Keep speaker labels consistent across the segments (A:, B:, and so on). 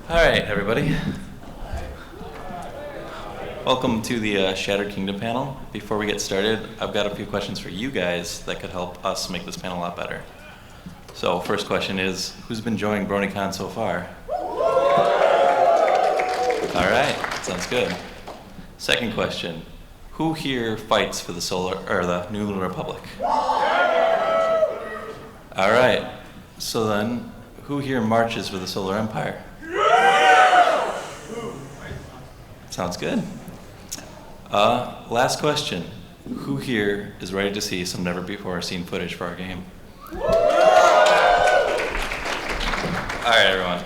A: All right, everybody. Welcome to the Shattered Kingdom panel. Before we get started, I've got a few questions for you guys that could help us make this panel a lot better. So, first question is, who's been enjoying BronyCon so far? All right, sounds good. Second question, who here fights for the new Lunar Republic? All right, so then, who here marches for the Solar Empire? Sounds good. Last question. Who here is ready to see some never-before-seen footage for our game? All right, everyone.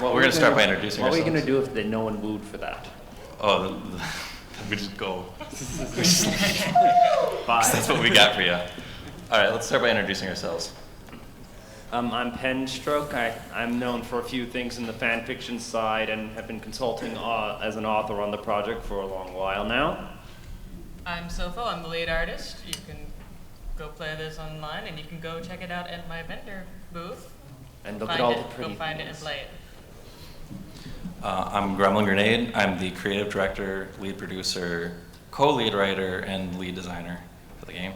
A: Well, we're going to start by introducing ourselves.
B: What are we going to do if no one wooed for that?
A: Oh, we just go.
B: Bye.
A: That's what we got for you. All right, let's start by introducing ourselves.
B: I'm Penstroke. I'm known for a few things in the fan fiction side and have been consulting as an author on the project for a long while now.
C: I'm Sofo. I'm the lead artist. You can go play this online, and you can go check it out at my vendor booth.
B: And look at all the pretty
C: Go find it and
B: things.
C: play it.
A: I'm Gremlin Grenade. I'm the creative director, lead producer, co-lead writer, and lead designer for the game.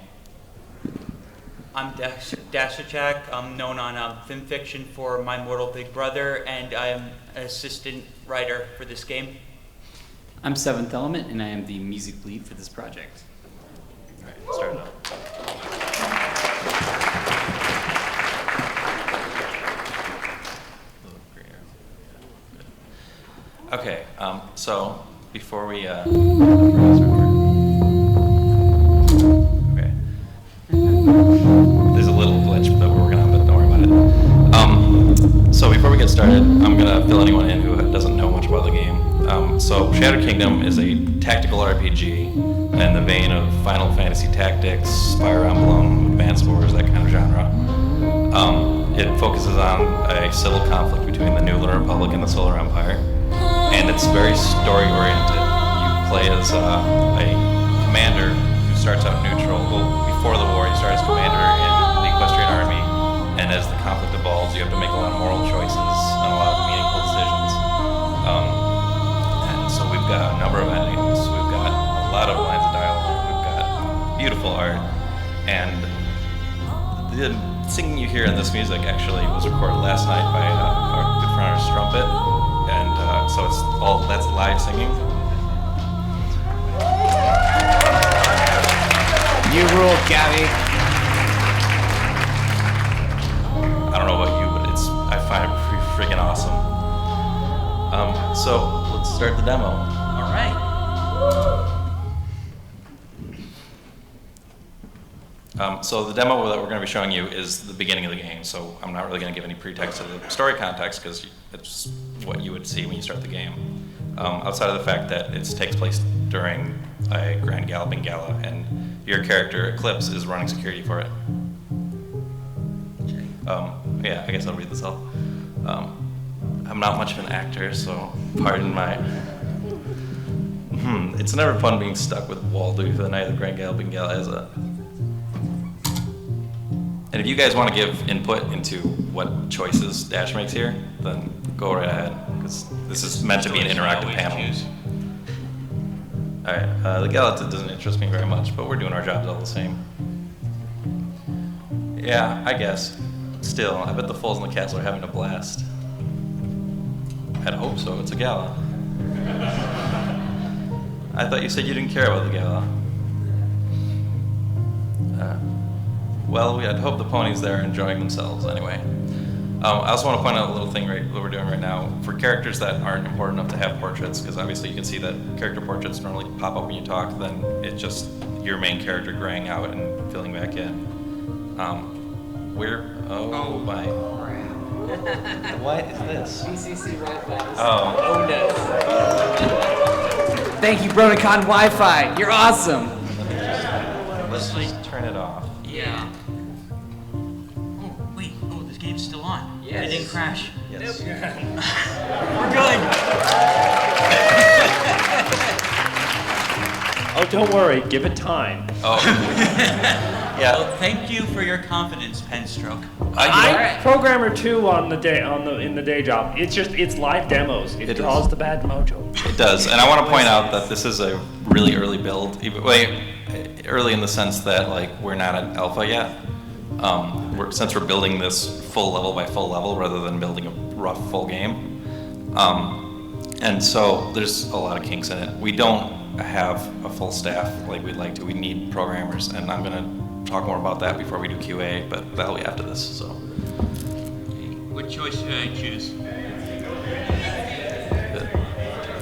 D: I'm Dasachak. I'm known on film fiction for My Mortal Big Brother, and I am an assistant writer for this game.
E: I'm Seventh Element, and I am the music lead for this project.
A: All right, let's start it up. Okay, so before we okay. There's a little glitch that we're working on, but don't worry about it. So before we get started, I'm gonna fill anyone in who doesn't know much about the game. So Shattered Kingdom is a tactical RPG in the vein of Final Fantasy Tactics, Fire Emblem, Advance Wars, that kind of genre. It focuses on a civil conflict between the new Lunar Republic and the Solar Empire. And it's very story-oriented. You play as a commander who starts out neutral. Well, before the war, you start as commander in the Equestrian Army, and as the conflict evolves, you have to make a lot of moral choices and a lot of meaningful decisions. And so we've got a number of endings. We've got a lot of lines of dialogue. We've got beautiful art, and the singing you hear in this music actually was recorded last night by our good friend Strumpet. And so that's live singing.
E: You rule, Gabby.
A: I don't know about you, but I find it pretty freaking awesome. So let's start the demo.
D: All right.
A: So the demo that we're going to be showing you is the beginning of the game. So I'm not really going to give any pretext to the story context because it's what you would see when you start the game. Outside of the fact that it takes place during a Grand Galloping Gala, and your character Eclipse is running security for it. Yeah, I guess I'll read this off. I'm not much of an actor, so pardon my. It's never fun being stuck with Waldo for the night of the Grand Galloping Gala, is it? And if you guys want to give input into what choices Dash makes here, then go right ahead, because this is meant to be an interactive panel. All right, the gala doesn't interest me very much, but we're doing our jobs all the same. Yeah, I guess. Still, I bet the fools in the castle are having a blast. I'd hope so, it's a gala. I thought you said you didn't care about the gala. Well, I'd hope the ponies there are enjoying themselves anyway. I also want to point out a little thing that we're doing right now. For characters that aren't important enough to have portraits, because obviously you can see that character portraits normally pop up when you talk, then it's just your main character graying out and filling back in. Oh my. What is this?
E: BCC Red Flags.
A: Oh.
E: Thank you, BronyCon Wi-Fi. You're awesome.
A: Let's just turn it off.
D: Yeah. Oh, wait. Oh, this game's still on.
E: Yes.
D: It didn't crash.
A: Yes.
D: We're good.
B: Oh, don't worry. Give it time.
A: Oh. Yeah.
D: Well, thank you for your confidence, Penstroke.
B: I'm programmer 2 in the day job. It's live demos. It draws
A: is.
B: the bad mojo.
A: It does, and I want to point out that this is a really early build. Early in the sense that like we're not an alpha yet. Since we're building this full level by full level rather than building a rough full game, and so there's a lot of kinks in it. We don't have a full staff like we'd like to. We need programmers, and I'm gonna talk more about that before we do QA, but that'll be after this. So,
D: What choice should I choose?
A: the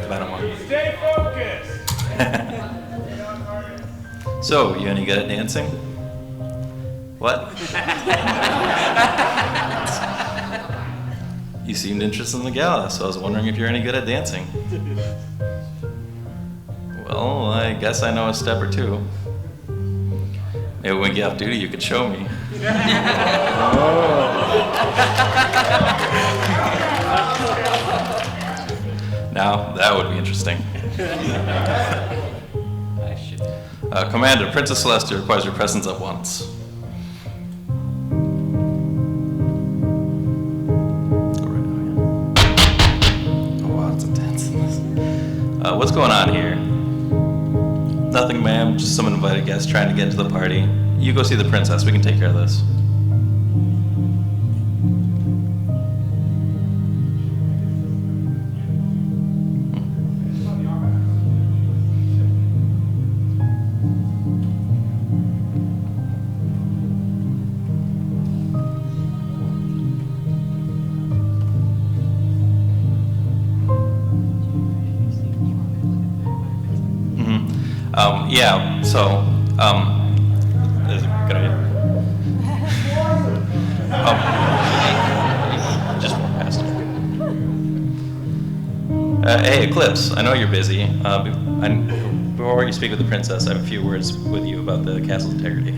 A: Venom one.
B: Stay focused.
A: So, you any good at dancing? What? You seemed interested in the gala, so I was wondering if you're any good at dancing. Well, I guess I know a step or two. Maybe when we get off duty, you could show me. Now, that would be interesting. Commander, Princess Celestia requires your presence at once. Oh wow, it's intense. What's going on here? Nothing, ma'am. Just some invited guests trying to get into the party. You go see the princess. We can take care of this. Yeah, so, that's a good idea. Just walk past him. Hey, Eclipse, I know you're busy. Before you speak with the princess, I have a few words with you about the castle's integrity.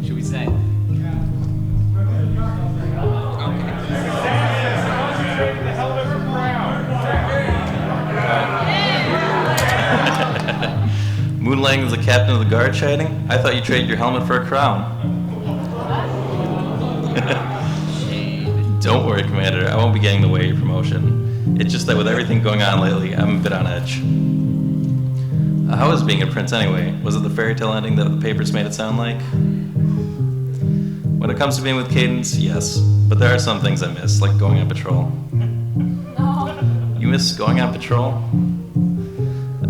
E: Should we say?
A: Moonlighting as the captain of the guard shining? I thought you traded your helmet for a crown. Don't worry, Commander. I won't be getting in the way of your promotion. It's just that with everything going on lately, I'm a bit on edge. How was being a prince anyway? Was it the fairy tale ending that the papers made it sound like? When it comes to being with Cadence, yes. But there are some things I miss, like going on patrol. You miss going on patrol?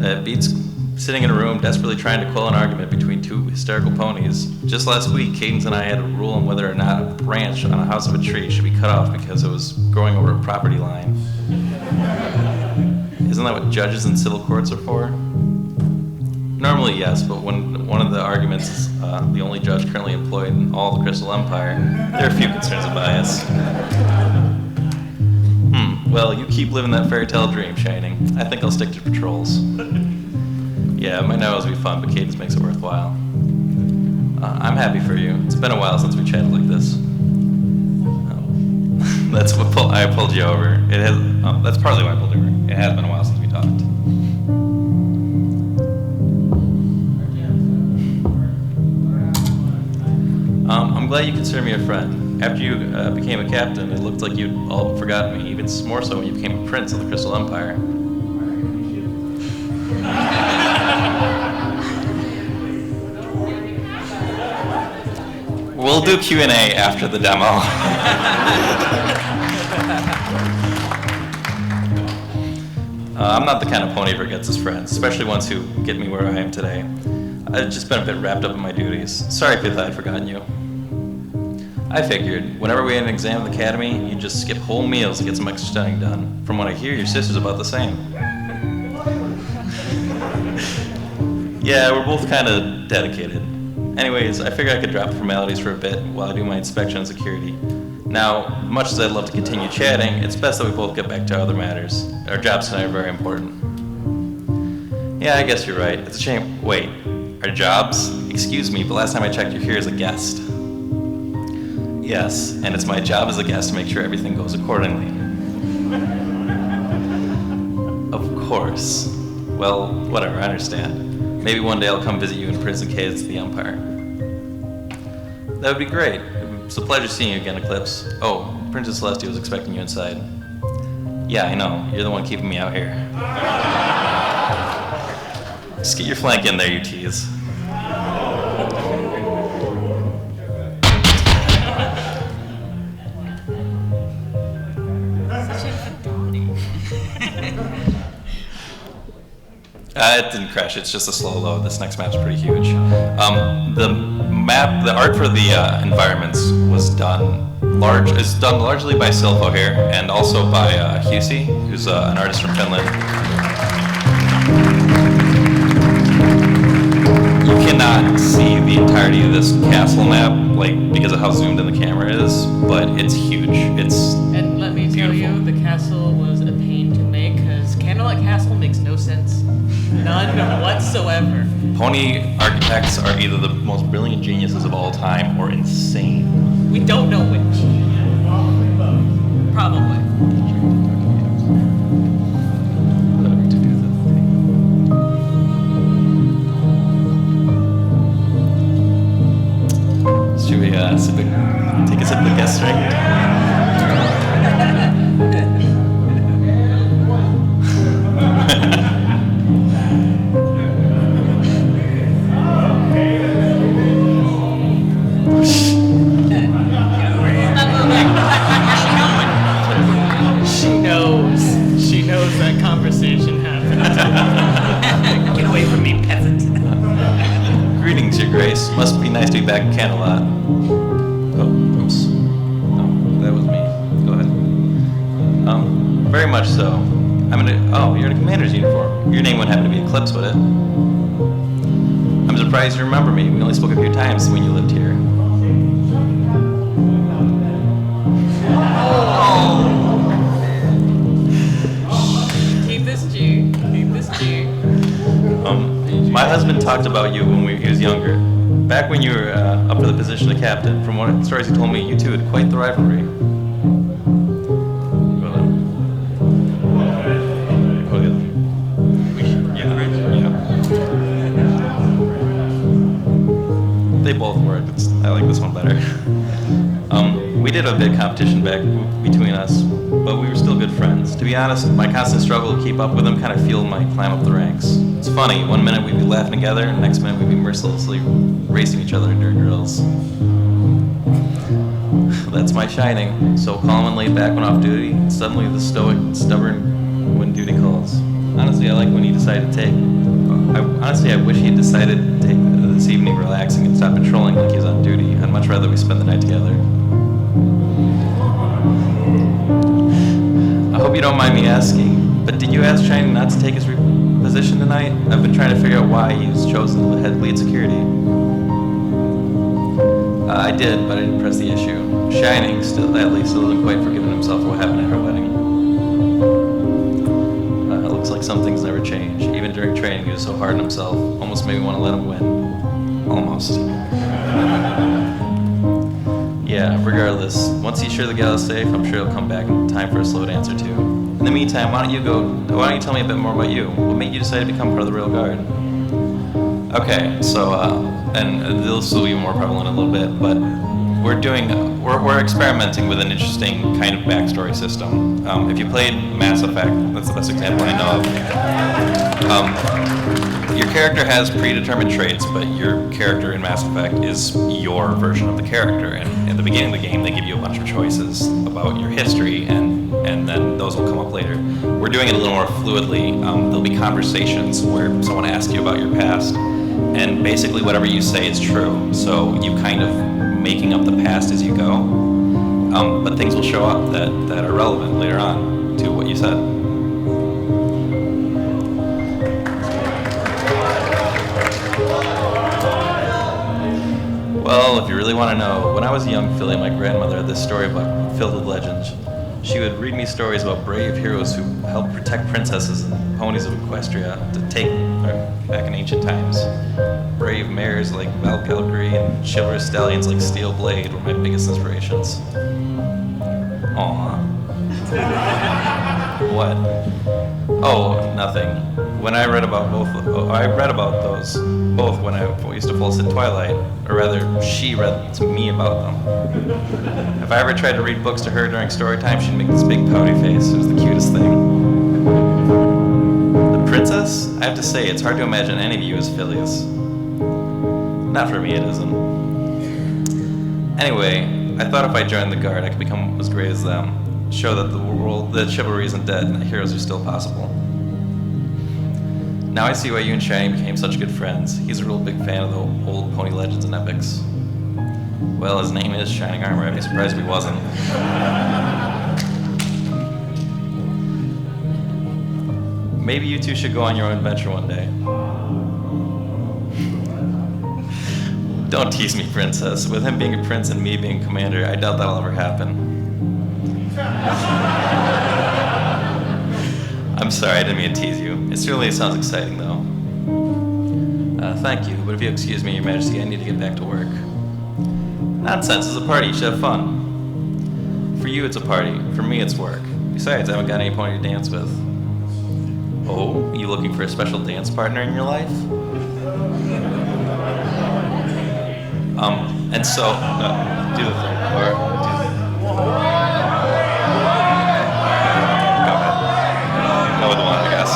A: It beats sitting in a room desperately trying to quell an argument between two hysterical ponies. Just last week, Cadence and I had a rule on whether or not a branch on a house of a tree should be cut off because it was growing over a property line. Isn't that what judges in civil courts are for? Normally, yes, but when one of the arguments is the only judge currently employed in all the Crystal Empire, there are a few concerns of bias. Well, you keep living that fairy tale dream, Shining. I think I'll stick to patrols. Yeah, it might not always be fun, but Cadence makes it worthwhile. I'm happy for you. It's been a while since we chatted like this. That's what I pulled you over. That's partly why I pulled you over. It has been a while since we talked. I'm glad you consider me a friend. After you became a captain, it looked like you'd all forgotten me, even more so when you became a prince of the Crystal Empire. We'll do Q&A after the demo. I'm not the kind of pony who forgets his friends, especially ones who get me where I am today. I've just been a bit wrapped up in my duties. Sorry, Pith, I'd forgotten you. I figured, whenever we had an exam at the academy, you'd just skip whole meals to get some extra studying done. From what I hear, your sister's about the same. Yeah, we're both kind of dedicated. Anyways, I figured I could drop the formalities for a bit while I do my inspection and security. Now, much as I'd love to continue chatting, it's best that we both get back to other matters. Our jobs tonight are very important. Yeah, I guess you're right. It's a shame. Wait, our jobs? Excuse me, but last time I checked, you're here as a guest. Yes, and it's my job as a guest to make sure everything goes accordingly. Of course. Well, whatever, I understand. Maybe one day I'll come visit you in Prison Caves of the Empire. That would be great. It's a pleasure seeing you again, Eclipse. Oh, Princess Celestia was expecting you inside. Yeah, I know. You're the one keeping me out here. Just get your flank in there, you tease. It didn't crash. It's just a slow load. This next map's pretty huge. The art for the environments is done largely by Silvo here, and also by Husi, who's an artist from Finland. You cannot see the entirety of this castle map, like because of how zoomed in the camera is, but it's huge.
C: And let me tell you, the castle was a pain to make because Candlelight Castle makes no sense. None whatsoever.
A: Pony architects are either the most brilliant geniuses of all time or insane.
C: We don't know which. Probably.
E: Should we take a sip of the guest drink?
C: She knows that conversation happened.
E: Get away from me, peasant.
A: Greetings, Your Grace. Must be nice to be back in Camelot. Oh, oops. No, that was me. Go ahead. Very much so. Oh, you're in a commander's uniform. Your name wouldn't happen to be Eclipse, would it? I'm surprised you remember me. We only spoke a few times when you lived here.
C: Keep this G. Keep this G.
A: My husband talked about you when he was younger. Back when you were up for the position of captain, from what stories he told me, you two had quite the rivalry. They both work. I like this one better. We did a big competition back between us, but we were still good friends. To be honest, my constant struggle to keep up with him kind of fueled my climb up the ranks. It's funny, one minute we'd be laughing together, and the next minute we'd be mercilessly racing each other during drills. That's my shining. So calm and laid back when off duty, and suddenly the stoic, stubborn when duty calls. Honestly, I like when he decided to take. I wish he had decided to take this evening relaxing and stop patrolling like he's on duty. I'd much rather we spend the night together. I hope you don't mind me asking, but did you ask Shining not to take his position tonight? I've been trying to figure out why he was chosen to head lead security. I did, but I didn't press the issue. Shining, at least, still hasn't quite forgiven himself for what happened at her wedding. It looks like some things never change. Even during training, he was so hard on himself. Almost made me want to let him win. Almost. Yeah, regardless. Once he's sure the gal is safe, I'm sure he'll come back in time for a slow dance or two. In the meantime, why don't you tell me a bit more about you? What made you decide to become part of the Royal Guard? Okay, so, and this will be more prevalent in a little bit, but we're experimenting with an interesting kind of backstory system. If you played Mass Effect, that's the best example I know of. Your character has predetermined traits, but your character in Mass Effect is your version of the character. And at the beginning of the game, they give you a bunch of choices about your history, and then those will come up later. We're doing it a little more fluidly. There'll be conversations where someone asks you about your past, and basically whatever you say is true. So you kind of making up the past as you go, but things will show up that are relevant later on to what you said. Well, if you really want to know, when I was a young filly, my grandmother had this storybook filled with legends. She would read me stories about brave heroes who helped protect princesses and ponies of Equestria back in ancient times. Brave mares like Valkyrie and chivalrous stallions like Steel Blade were my biggest inspirations. Aww. What? Oh, nothing. when I read about those both when I used to fall asleep at twilight, or rather, she read to me about them. If I ever tried to read books to her during story time, she'd make this big pouty face. It was the cutest thing. The princess? I have to say, it's hard to imagine any of you as Phileas. Not for me, it isn't. Anyway, I thought if I joined the Guard, I could become as great as them. Show that that chivalry isn't dead and that heroes are still possible. Now I see why you and Shiny became such good friends. He's a real big fan of the old pony legends and epics. Well, his name is Shining Armor. I'd be surprised if he wasn't. Maybe you two should go on your own adventure one day. Don't tease me, princess. With him being a prince and me being commander, I doubt that'll ever happen. I'm sorry, I didn't mean to tease you. It certainly sounds exciting, though. Thank you, but if you'll excuse me, Your Majesty, I need to get back to work. Nonsense, it's a party, you should have fun. For you, it's a party. For me, it's work. Besides, I haven't got any pony to dance with. Oh, you looking for a special dance partner in your life? And so, no, do the thing, or do Go with the one, I guess.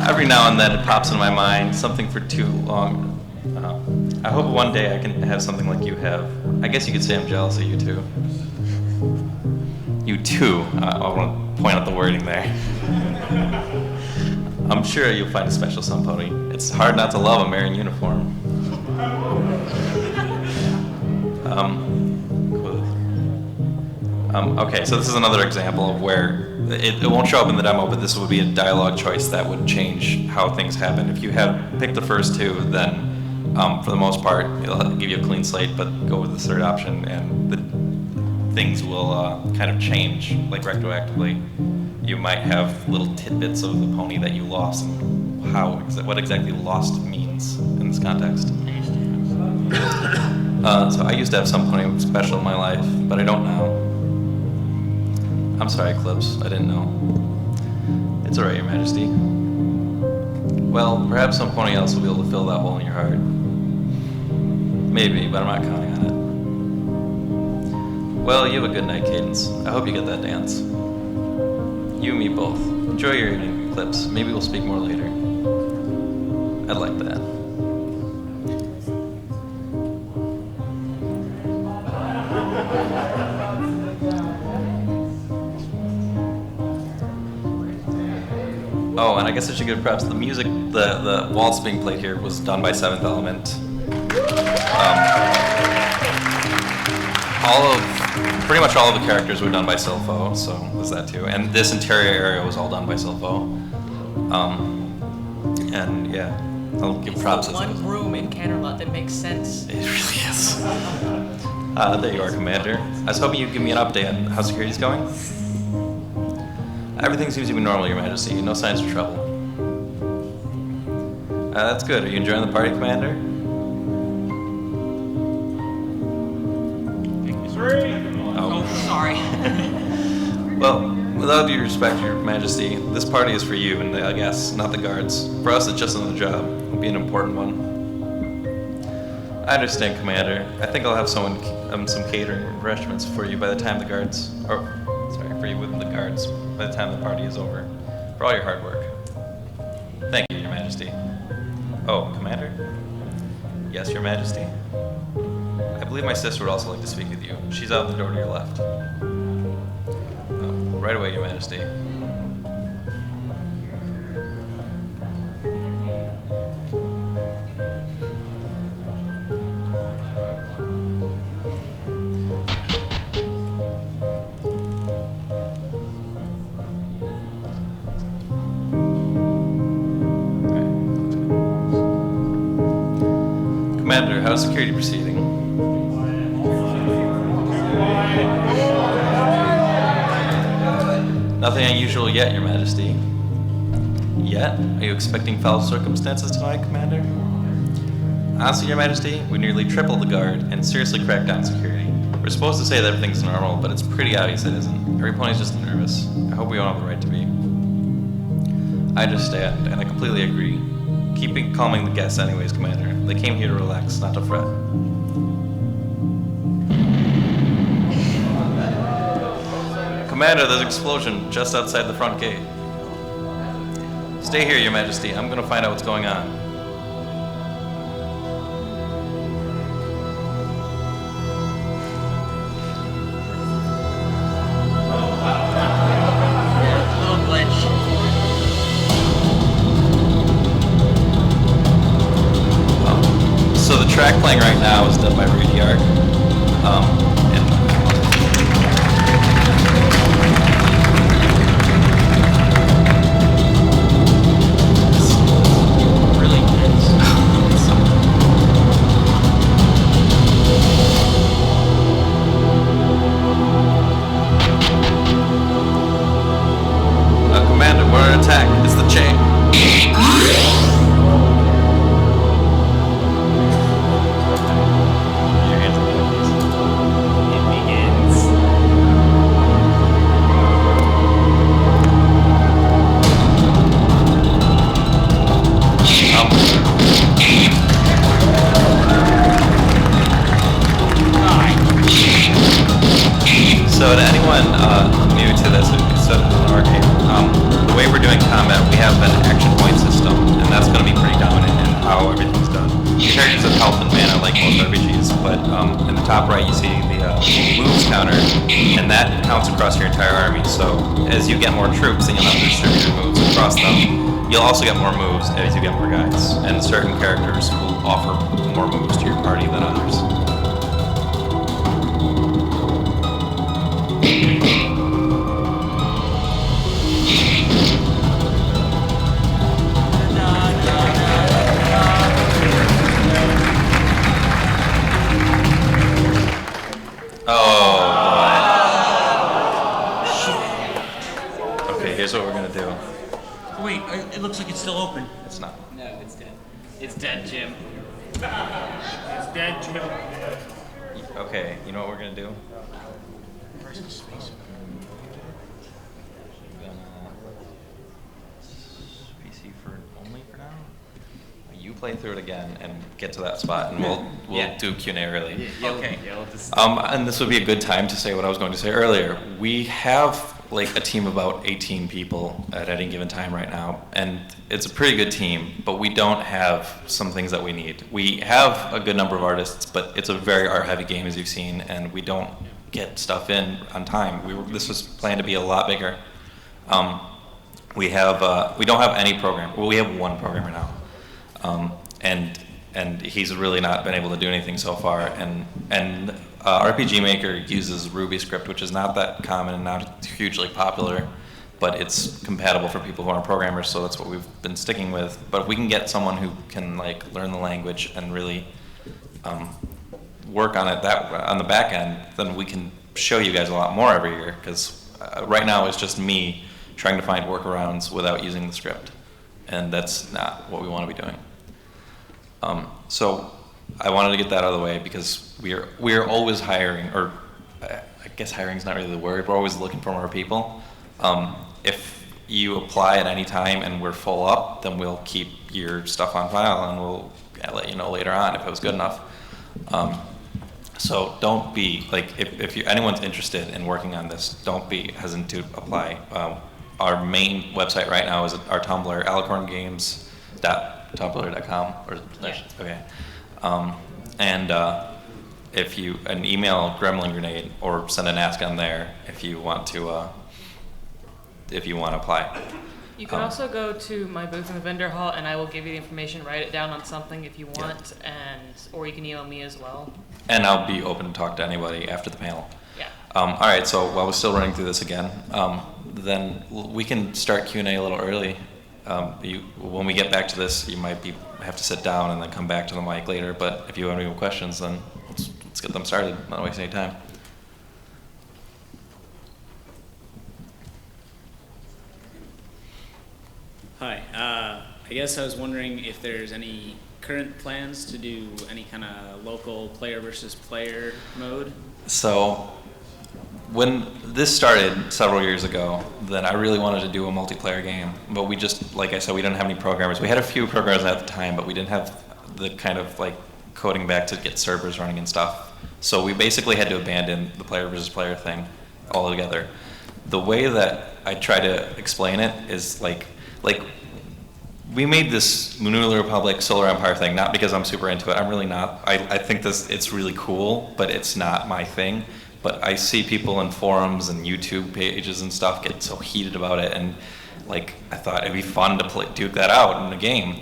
A: Every now and then it pops in my mind, something for too long. I hope one day I can have something like you have. I guess you could say I'm jealous of you too. You too. I want to point out the wording there. I'm sure you'll find a special some pony. It's hard not to love a Marian uniform. Okay, so this is another example of where it won't show up in the demo, but this would be a dialogue choice that would change how things happen. If you have picked the first two, then for the most part, it'll give you a clean slate, but go with the third option, and the things will kind of change, like retroactively. You might have little tidbits of the pony that you lost, and what exactly lost means in this context. So I used to have some pony special in my life, but I don't now. I'm sorry, Eclipse, I didn't know. It's alright, Your Majesty. Well, perhaps some pony else will be able to fill that hole in your heart. Maybe, but I'm not counting on it. Well, you have a good night, Cadence. I hope you get that dance. You and me both. Enjoy your evening, Eclipse. Maybe we'll speak more later. I'd like that. Oh, and I guess I should give props. The music, the waltz being played here was done by Seventh Element. Pretty much all of the characters were done by Silpho, so there's that too. And this interior area was all done by Silpho. And yeah, I'll give props.
C: It's the one room in Canterlot that makes sense.
A: It really is. There you are, Commander. I was hoping you'd give me an update on how security's going. Everything seems to be normal, Your Majesty. No signs of trouble. That's good. Are you enjoying the party, Commander?
C: Oh, sorry.
A: Well, with all due respect, Your Majesty, this party is for you and I guess, not the guards. For us, it's just another job. It'll be an important one. I understand, Commander. I think I'll have some catering refreshments for you by the time the guards, for you with the guards by the time the party is over. For all your hard work. Thank you, Your Majesty. Oh, Commander? Yes, Your Majesty? I believe my sister would also like to speak with you. She's out the door to your left. Right away, Your Majesty. Commander, how's security proceeding? Nothing unusual yet, Your Majesty. Yet? Are you expecting foul circumstances tonight, Commander? Honestly, Your Majesty, we nearly tripled the guard and seriously cracked down security. We're supposed to say that everything's normal, but it's pretty obvious it isn't. Every pony's just nervous. I hope we all have the right to be. I understand, and I completely agree. Keeping calming the guests anyways, Commander. They came here to relax, not to fret. Commander, there's an explosion just outside the front gate. Stay here, Your Majesty. I'm gonna find out what's going on. So the track playing right now is done by Rudyard.
E: Really intense.
A: Commander, we're under attack. It's the chain. Your hands up, please.
B: It begins.
A: So to anyone new to this, so in our game, the way we're doing combat, we have an action point system, and that's going to be pretty dominant in how everything's done. The characters have health and mana like most RPGs, but in the top right you see the moves counter, and that counts across your entire army. So as you get more troops and you'll have to distribute your moves across them, you'll also get more moves as you get more guys, and certain characters will offer more moves to your party than others. Okay, here's what we're gonna do.
D: Wait, it looks like it's still open.
A: It's not.
E: No, it's dead. It's dead, Jim.
B: It's dead, Jim.
A: Okay, you know what we're gonna do?
D: Where's the space?
A: PC for only for now. You play through it again and get to that spot, and we'll
E: Yeah.
A: do Q&A early.
D: Okay.
E: Yeah, we'll just.
A: And this would be a good time to say what I was going to say earlier. We have like a team of about 18 people at any given time right now, and it's a pretty good team, but we don't have some things that we need. We have a good number of artists, but it's a very art-heavy game, as you've seen, and we don't get stuff in on time. This was planned to be a lot bigger. We don't have any program. Well, we have one programmer now, and he's really not been able to do anything so far. And RPG Maker uses Ruby script, which is not that common and not hugely popular, but it's compatible for people who aren't programmers, so that's what we've been sticking with. But if we can get someone who can like learn the language and really work on it on the back end, then we can show you guys a lot more every year. Because right now it's just me trying to find workarounds without using the script, and that's not what we want to be doing. So I wanted to get that out of the way because we are always hiring, or I guess hiring is not really the word. We're always looking for more people. If you apply at any time and we're full up, then we'll keep your stuff on file and we'll let you know later on if it was good enough. So don't be like, if anyone's interested in working on this, don't be hesitant to apply. Our main website right now is our Tumblr, alicorngames.tumblr.com, or okay. If you email Gremlin Grenade or send an ask on there if you want to apply.
C: You can also go to my booth in the vendor hall, and I will give you the information. Write it down on something if you want, or you can email me as well.
A: And I'll be open to talk to anybody after the panel.
C: Yeah.
A: All right, so while we're still running through this again, then we can start Q&A a little early. When we get back to this, you might have to sit down and then come back to the mic later. But if you have any more questions, then let's get them started. Not waste any time.
F: Hi. I guess I was wondering if there's any current plans to do any kind of local player versus player mode.
A: So when this started several years ago, then I really wanted to do a multiplayer game, but we just, like I said, we didn't have any programmers. We had a few programmers at the time, but we didn't have the kind of like coding back to get servers running and stuff. So we basically had to abandon the player versus player thing altogether. The way that I try to explain it is like we made this Lunar Republic Solar Empire thing, not because I'm super into it. I'm really not. I think it's really cool, but it's not my thing. But I see people in forums and YouTube pages and stuff get so heated about it, and like I thought it'd be fun to duke that out in a game.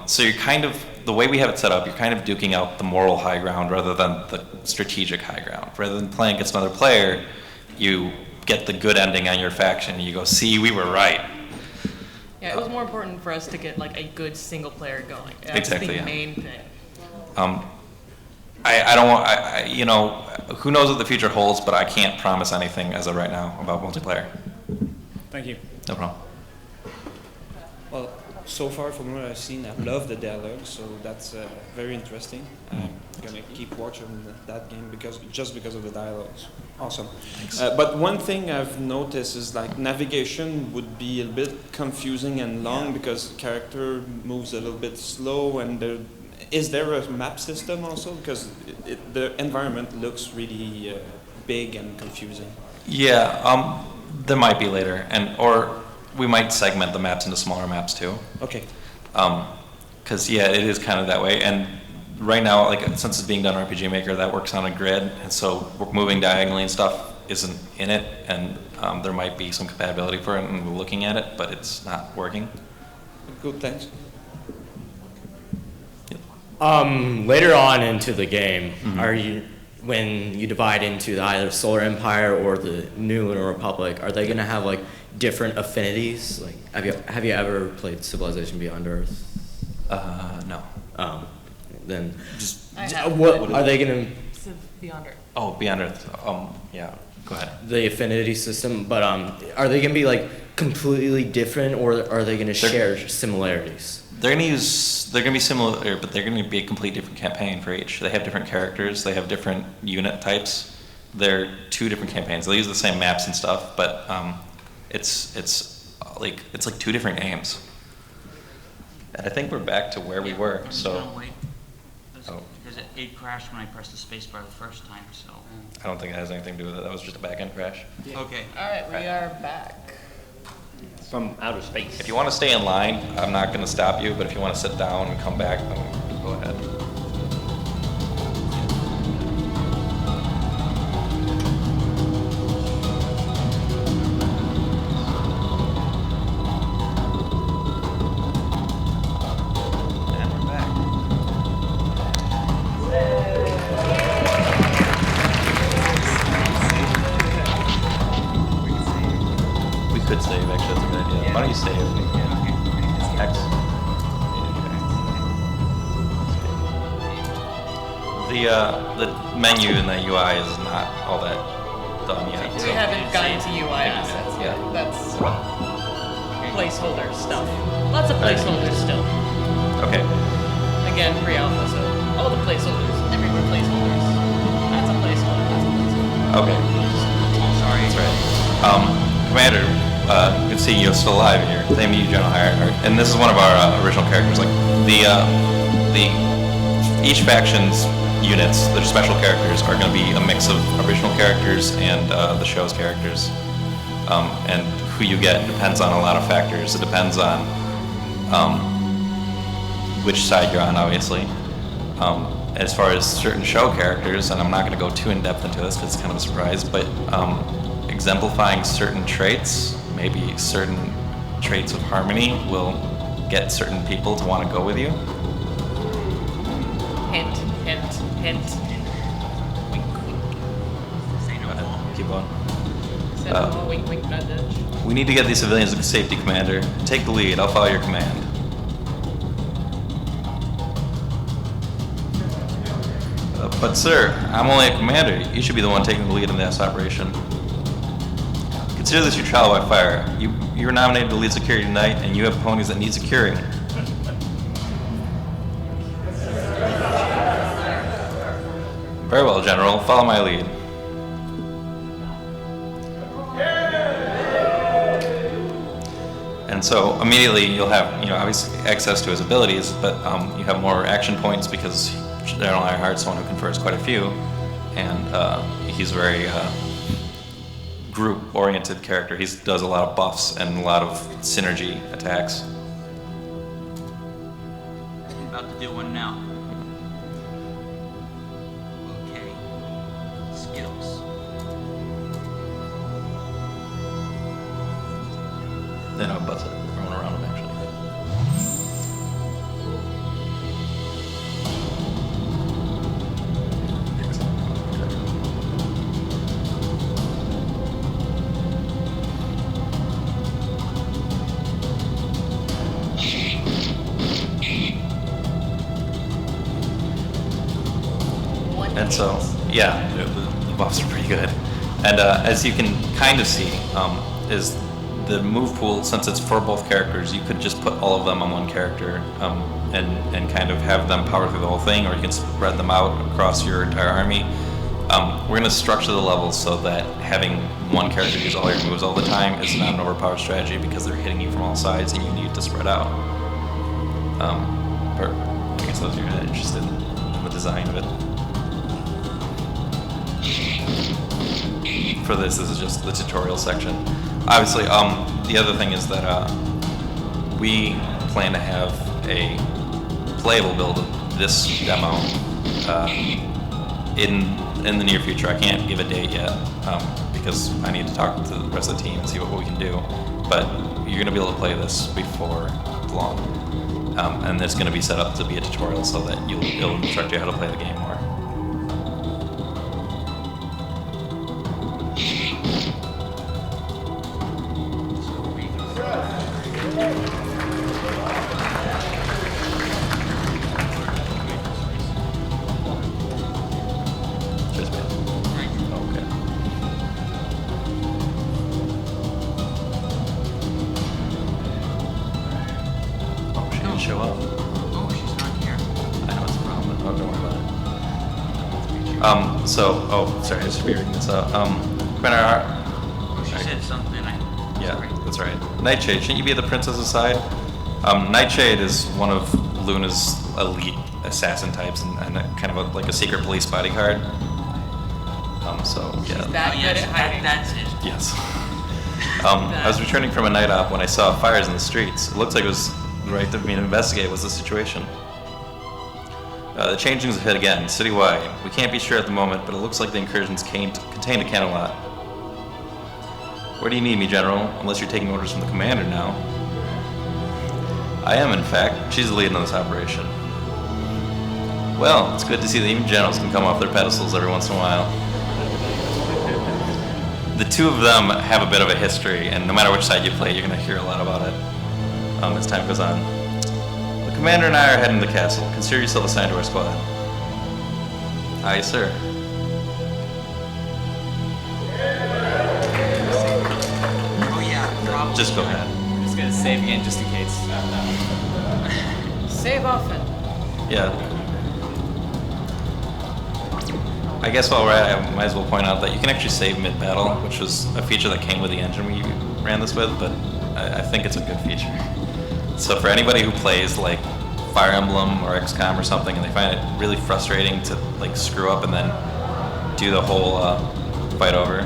A: So you're kind of, the way we have it set up, you're kind of duking out the moral high ground rather than the strategic high ground. Rather than playing against another player, you get the good ending on your faction, and you go, see, we were right.
C: Yeah, it was more important for us to get like a good single player going. That's
A: Exactly,
C: the
A: yeah.
C: main thing.
A: I don't want, you know, who knows what the future holds, but I can't promise anything as of right now about multiplayer.
F: Thank you.
A: No problem.
G: Well, so far from what I've seen, I love the dialogue, so that's very interesting. I'm gonna keep watching that game just because of the dialogues. Awesome. But one thing I've noticed is like navigation would be a bit confusing and long because character moves a little bit slow, and is there a map system also? Because the environment looks really big and confusing.
A: Yeah, there might be later, or we might segment the maps into smaller maps too.
G: Okay.
A: Because yeah, it is kind of that way. And right now, like since it's being done in RPG Maker, that works on a grid, and so moving diagonally and stuff isn't in it, and there might be some compatibility for it, and we're looking at it, but it's not working.
G: Good, thanks.
H: Later on into the game, when you divide into the either Solar Empire or the New Lunar Republic, are they going to have like different affinities? Like, have you ever played Civilization Beyond Earth?
A: No.
H: Then
C: I have.
H: what are they going to?
C: Beyond Earth.
A: Oh, Beyond Earth. Yeah. Go ahead.
H: The affinity system, but are they going to be like completely different, or are they going to share similarities?
A: They're gonna be similar, but they're gonna be a complete different campaign for each. They have different characters. They have different unit types. They're two different campaigns. They use the same maps and stuff, but it's like two different games. And I think we're back to where we were. So.
I: Because it crashed when I pressed the space bar the first time. So.
A: I don't think it has anything to do with it. That was just a back-end crash.
I: Yeah. Okay.
C: All right, we are back.
B: From outer space.
A: If you want to stay in line, I'm not going to stop you, but if you want to sit down and come back, then go ahead. And we're back. We could save, actually, that's a good idea. Why don't you save? X. The menu in the UI is not all that done yet.
C: We haven't gotten to UI assets yet.
A: Yeah.
C: That's placeholder stuff. Lots of placeholders still.
A: Okay.
C: Again, pre-alpha, so all the placeholders, everywhere placeholders. That's a placeholder, that's a placeholder.
A: Okay. Sorry. That's right. Commander, good seeing you still alive here. Same to you, General Ironheart. And this is one of our original characters. Like each faction's units, their special characters, are going to be a mix of original characters and the show's characters. And who you get depends on a lot of factors. It depends on which side you're on, obviously. As far as certain show characters, and I'm not going to go too in depth into this because it's kind of a surprise, but exemplifying certain traits, maybe certain traits of harmony, will get certain people to want to go with you.
C: Hint, hint, hint. Wink, wink.
I: Say no more.
A: Keep going.
C: Said no, wink, wink, nudge, nudge.
A: We need to get these civilians to safety, Commander. Take the lead. I'll follow your command. But sir, I'm only a commander. You should be the one taking the lead in this operation. Consider this your trial by fire. You were nominated to lead security tonight, and you have ponies that need securing. Very well, General. Follow my lead. And so immediately you'll have, obviously access to his abilities, but you have more action points because General Ironheart's someone who confers quite a few, and he's a very group-oriented character. He does a lot of buffs and a lot of synergy attacks.
I: I'm about to do one now. Okay. Skills.
A: Then I'll buzz it, run around him actually. And so, yeah, the buffs are pretty good. And as you can kind of see, is the move pool, since it's for both characters, you could just put all of them on one character and kind of have them power through the whole thing, or you can spread them out across your entire army. We're going to structure the levels so that having one character use all your moves all the time is not an overpowered strategy because they're hitting you from all sides and you need to spread out. Or I guess those of you who are interested in the design of it. For this is just the tutorial section. Obviously, the other thing is that we plan to have a playable build of this demo in the near future. I can't give a date yet because I need to talk to the rest of the team and see what we can do. But you're going to be able to play this before long, and it's going to be set up to be a tutorial so that it'll instruct you how to play the game more. Show up.
I: Oh, she's not here.
A: I know it's a problem, but don't worry about it. Sorry, I was figuring this out.
I: She said something.
A: Yeah, that's right. Nightshade, shouldn't you be at the princess's side? Nightshade is one of Luna's elite assassin types and kind of like a secret police bodyguard.
C: She's that good at hiding.
I: That's it.
A: Yes. I was returning from a night op when I saw fires in the streets. It looked like it was right to me to investigate what's the situation. The changings have hit again, citywide. We can't be sure at the moment, but it looks like the incursions contained a Camelot. Where do you need me, General? Unless you're taking orders from the commander now. I am, in fact. She's the lead on this operation. Well, it's good to see that even generals can come off their pedestals every once in a while. The two of them have a bit of a history, and no matter which side you play, you're going to hear a lot about it as time goes on. The commander and I are heading to the castle. Consider yourself assigned to our squad. Aye, sir.
I: Oh yeah, probably.
A: Just go ahead.
E: I'm just gonna save again just in case.
C: Save often.
A: Yeah. I guess while we're at it, I might as well point out that you can actually save mid-battle, which was a feature that came with the engine we ran this with, but I think it's a good feature. So for anybody who plays like Fire Emblem or XCOM or something and they find it really frustrating to like screw up and then do the whole fight over.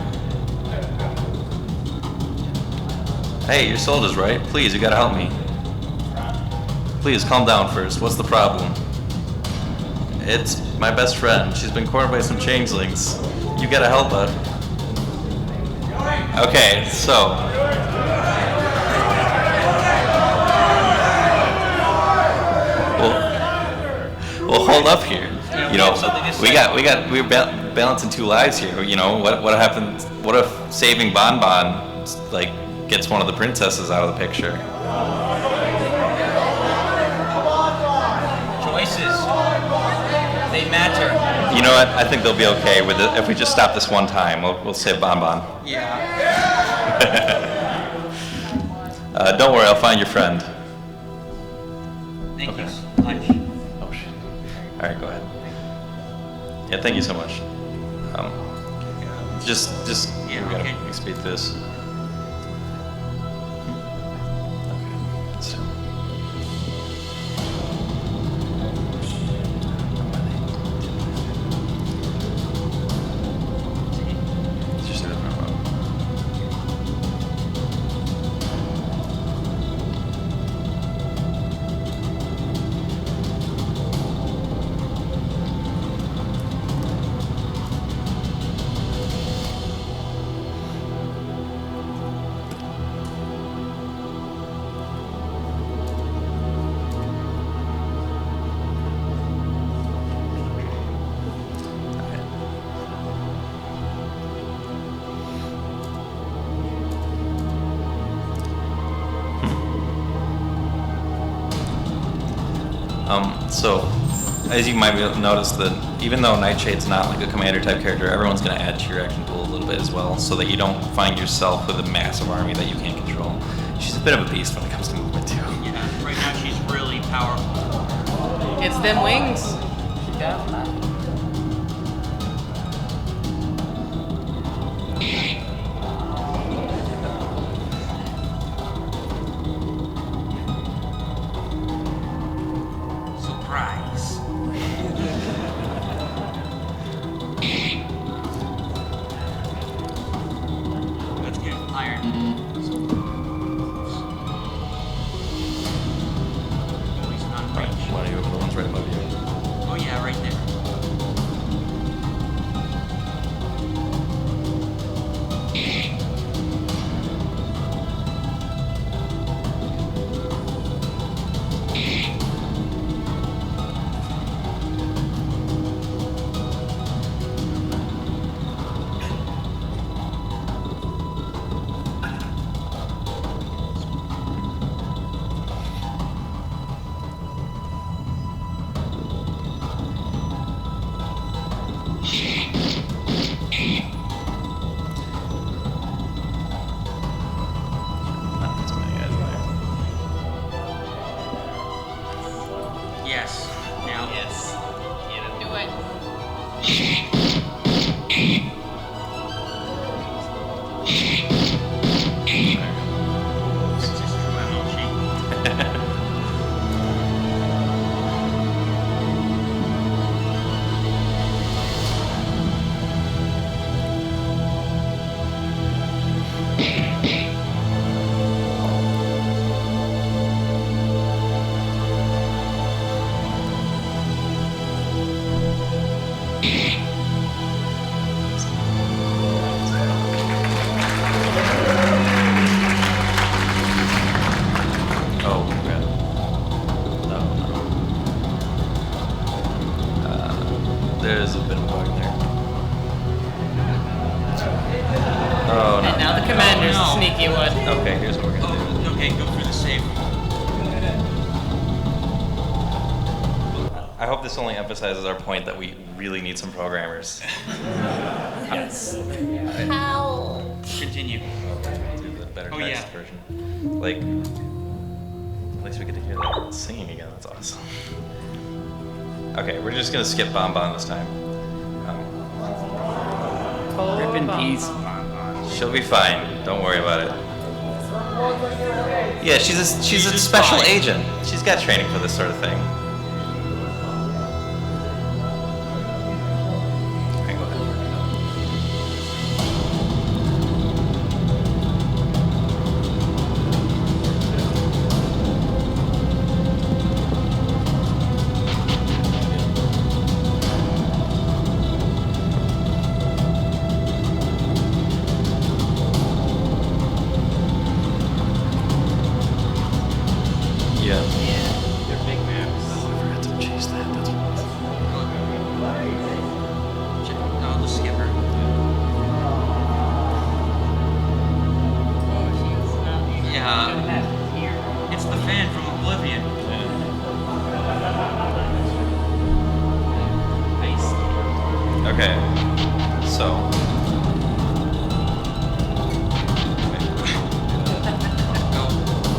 A: Hey, you're soldiers, right? Please, you gotta help me. Please, calm down first. What's the problem? It's my best friend. She's been cornered by some changelings. You gotta help her. Okay, so. Well, hold up here. You know, we're balancing two lives here. You know, what happens? What if saving Bonbon like gets one of the princesses out of the picture?
D: Choices. They matter.
A: You know what? I think they'll be okay with it if we just stop this one time. We'll save Bonbon.
D: Yeah.
A: Don't worry, I'll find your friend.
I: Thank
A: Okay.
I: you so much.
A: Oh shit. All right, go ahead. Yeah, thank you so much. Just
I: Yeah,
A: we gotta
I: okay.
A: speed through this. Okay. So. Just do it now. So, as you might have noticed, that even though Nightshade's not like a commander type character, everyone's going to add to your action pool a little bit as well, so that you don't find yourself with a massive army that you can't control. She's a bit of a beast when it comes to movement too.
I: Yeah, right now she's really powerful.
C: It's them wings. She got that.
I: Surprise. Let's get iron. Oh, he's not in range.
A: Why don't you open the ones right above you?
I: Oh yeah, right there.
A: Not as many guys there.
I: Yes. Now.
C: Yes. Get him. Do it.
I: Princess True MLG.
A: Oh, crap. No. There's a bit of a bug there. Oh, no.
C: And now the commander's
I: Oh,
C: the
I: no.
C: sneaky one.
A: Okay, here's what we're gonna do.
I: Oh, okay, go through the safe.
A: I hope this only emphasizes our point that we really need some programmers.
C: Yes.
I: Continue.
A: Do the better
I: Oh,
A: text
I: yeah.
A: version. Like, at least we get to hear that singing again. That's awesome. Okay, we're just gonna skip Bon this time.
E: Rip in peace.
A: She'll be fine. Don't worry about it. Yeah, she's a
I: She's
A: special
I: fine.
A: agent. She's got training for this sort of thing. Okay, go ahead. Yeah.
E: They're big maps.
A: Oh, I forgot to chase that. That's
I: No, the skipper. Yeah. It's the fan from Oblivion.
A: okay. So.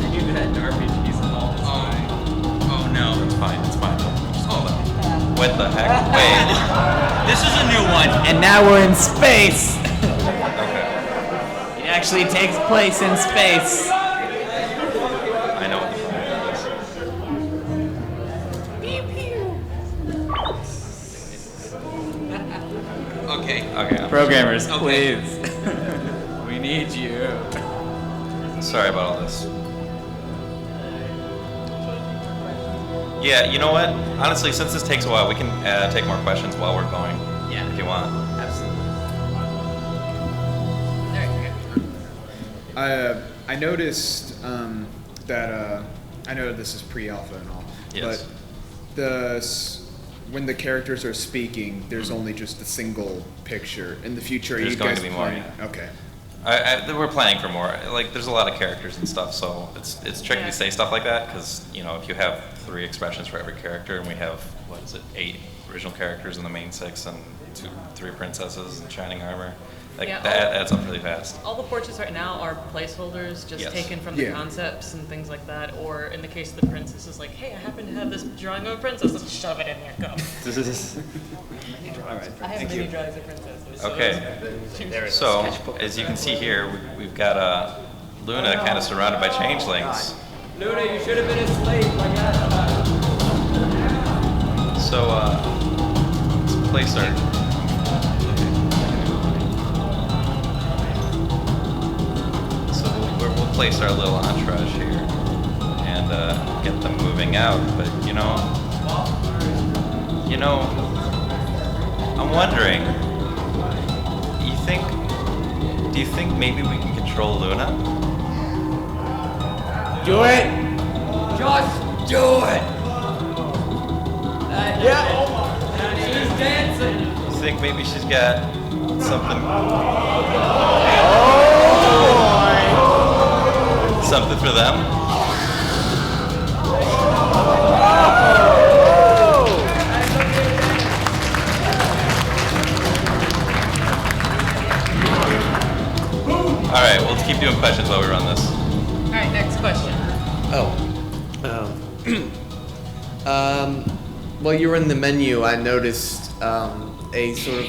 E: They do that in RPGs all the time.
D: This is a new one.
E: And now we're in space. It actually takes place in space.
A: I know what the plan is.
D: Okay.
E: Programmers,
D: Okay.
E: please. We need you.
A: Sorry about all this. Yeah, you know what? Honestly, since this takes a while, we can take more questions while we're going.
E: Yeah.
A: If you want.
E: Absolutely.
J: I noticed that I know this is pre-alpha and all,
A: Yes.
J: but when the characters are speaking, there's only just a single picture. In the future, are
A: There's
J: you
A: going
J: guys
A: to be more,
J: planning?
A: yeah.
J: Okay.
A: We're planning for more. Like, there's a lot of characters and stuff, so it's tricky to say stuff like that because if you have 3 expressions for every character, and we have 8 original characters in the main 6, and 3 princesses in shining armor, that adds up really fast.
C: All the portraits right now are placeholders, just
A: Yes.
C: taken from the
J: Yeah.
C: concepts and things like that. Or in the case of the princess, is like, hey, I happen to have this drawing of a princess. Let's shove it in there. Go.
G: All right.
C: I have
G: Thank
C: many
G: you.
C: drawings of princesses.
A: Okay. So, as you can see here, we've got Luna kind of surrounded by changelings.
E: Luna, you should have been asleep like that.
A: So, let's place our... So we'll place our little entourage here and get them moving out. But I'm wondering. Do you think maybe we can control Luna?
E: Do it. Just do it. She's dancing.
A: You think maybe she's got something? Something for them? All right, we'll keep doing questions while we run this.
C: All right, next question.
K: While you were in the menu, I noticed a sort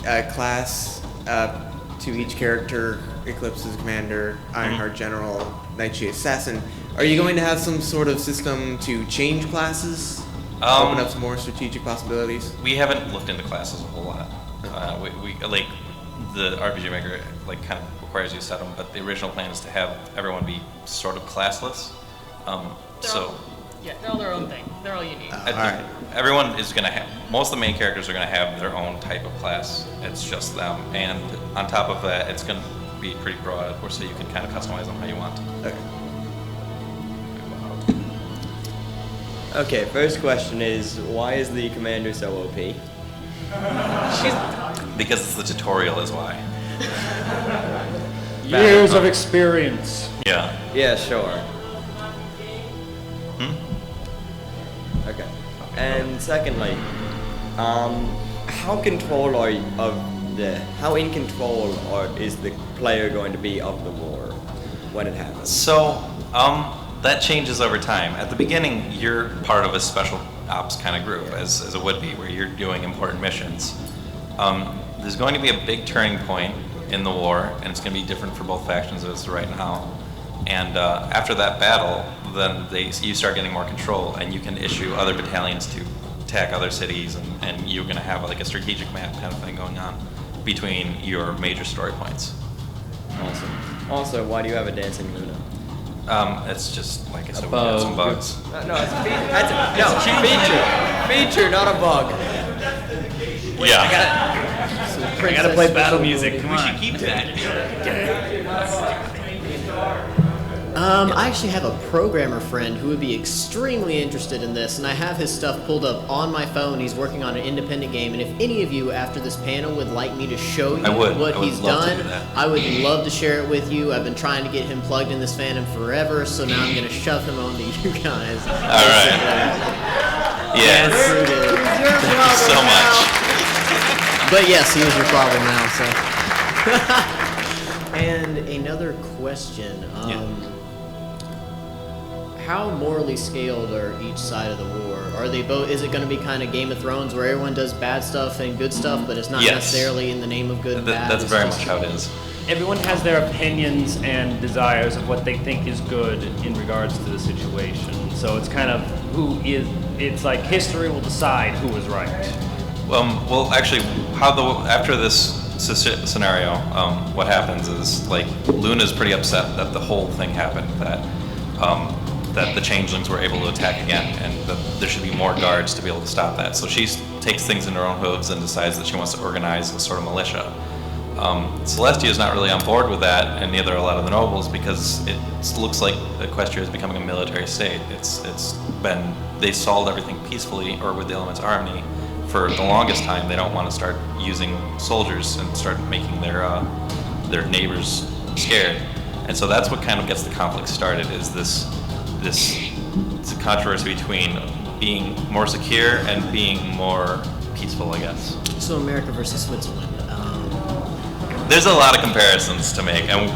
K: of class to each character: Eclipse's commander, Ironheart general, Nightshade assassin. Are you going to have some sort of system to change classes? Open up some more strategic possibilities?
A: We haven't looked into classes a whole lot. We like the RPG Maker kind of requires you to set them, but the original plan is to have everyone be sort of classless.
C: They're all their own thing. They're all unique.
A: Everyone is going to have, most of the main characters are going to have their own type of class. It's just them. And on top of that, it's going to be pretty broad, so you can kind of customize them how you want.
L: Okay, first question is, why is the commander so OP?
A: Because it's the tutorial is why.
M: Years of experience.
A: Yeah.
L: Yeah, sure. Okay. And secondly, how in control is the player going to be of the war when it happens?
A: So, that changes over time. At the beginning, you're part of a special ops kind of group, as it would be, where you're doing important missions. There's going to be a big turning point in the war, and it's going to be different for both factions as it is right now. And after that battle, then you start getting more control, and you can issue other battalions to attack other cities, and you're going to have like a strategic map kind of thing going on between your major story points.
L: Awesome. Also, why do you have a dancing Luna?
A: It's just like I said, we got some bugs.
L: No, it's a feature, not a bug.
A: Wait, yeah.
F: I gotta play battle music. Come on.
D: We should keep that.
N: I actually have a programmer friend who would be extremely interested in this, and I have his stuff pulled up on my phone. He's working on an independent game, and if any of you after this panel would like me to show you what he's done, I would love to share it with you. I've been trying to get him plugged in this fandom forever, so now I'm going to shove him onto you guys.
A: All right. Yes. Thank you so much.
N: But yes, he was your problem now, so. And another question. how morally scaled are each side of the war? Are they both? Is it going to be kind of Game of Thrones where everyone does bad stuff and good stuff, but it's not
A: Yes.
N: necessarily in the name of good and bad?
A: That's
N: it's
A: very
N: just-
A: much how it is.
B: Everyone has their opinions and desires of what they think is good in regards to the situation. So it's kind of it's like history will decide who is right.
A: Well, actually, after this scenario, what happens is like Luna's pretty upset that the whole thing happened, that the changelings were able to attack again, and that there should be more guards to be able to stop that. So she takes things in her own hooves and decides that she wants to organize a sort of militia. Celestia is not really on board with that, and neither are a lot of the nobles, because it looks like Equestria is becoming a military state. They solved everything peacefully or with the Elements Army for the longest time. They don't want to start using soldiers and start making their neighbors scared. And so that's what kind of gets the conflict started, is this controversy between being more secure and being more peaceful, I guess.
N: So America versus Switzerland.
A: There's a lot of comparisons to make, and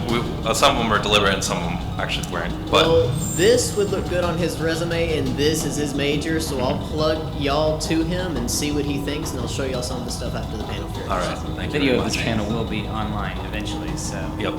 A: some of them are deliberate and some of them actually weren't. But
N: Well, this would look good on his resume, and this is his major, so I'll plug y'all to him and see what he thinks, and I'll show y'all some of the stuff after the panel.
A: all right, thank you
F: Video
A: very
F: of this
A: much.
F: panel will be online eventually, so.
A: Yep.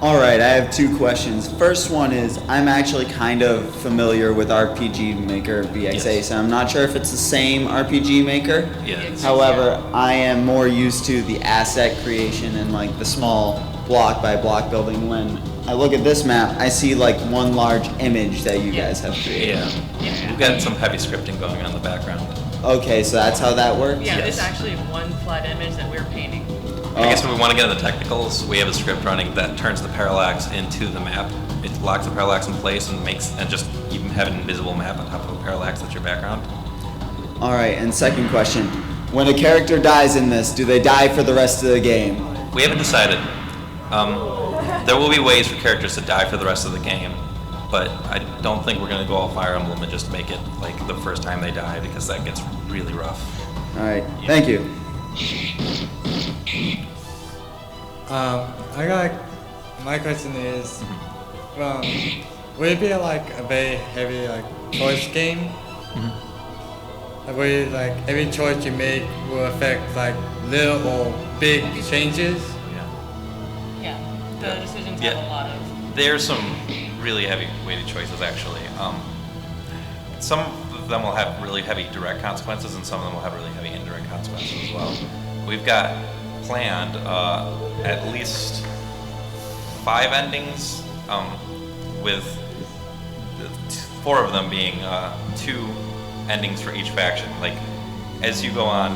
O: All right, I have two questions. First one is, I'm actually kind of familiar with RPG Maker VXA,
A: Yes.
O: so I'm not sure if it's the same RPG Maker.
A: Yes.
O: However, I am more used to the asset creation and like the small block by block building. When I look at this map, I see like one large image that you guys have created.
A: Yeah. We've got some heavy scripting going on in the background.
O: Okay, so that's how that works?
C: Yeah,
A: Yes.
C: it's actually one flat image that we're painting.
A: I guess if we want to get into the technicals, we have a script running that turns the parallax into the map. It locks the parallax in place and just you have an invisible map on top of a parallax that's your background.
O: All right, and second question. When a character dies in this, do they die for the rest of the game?
A: We haven't decided. There will be ways for characters to die for the rest of the game, but I don't think we're going to go all Fire Emblem and just make it like the first time they die, because that gets really rough.
O: All right, thank you.
P: My question is, will it be like a very heavy like choice game? Where like every choice you make will affect like little or big changes?
C: Yeah, the decisions
A: Yeah.
C: have a lot of.
A: There's some really heavy weighted choices, actually. Some of them will have really heavy direct consequences, and some of them will have really heavy indirect consequences as well. We've got planned at least 5 endings, with 4 of them being 2 endings for each faction. Like, as you go on,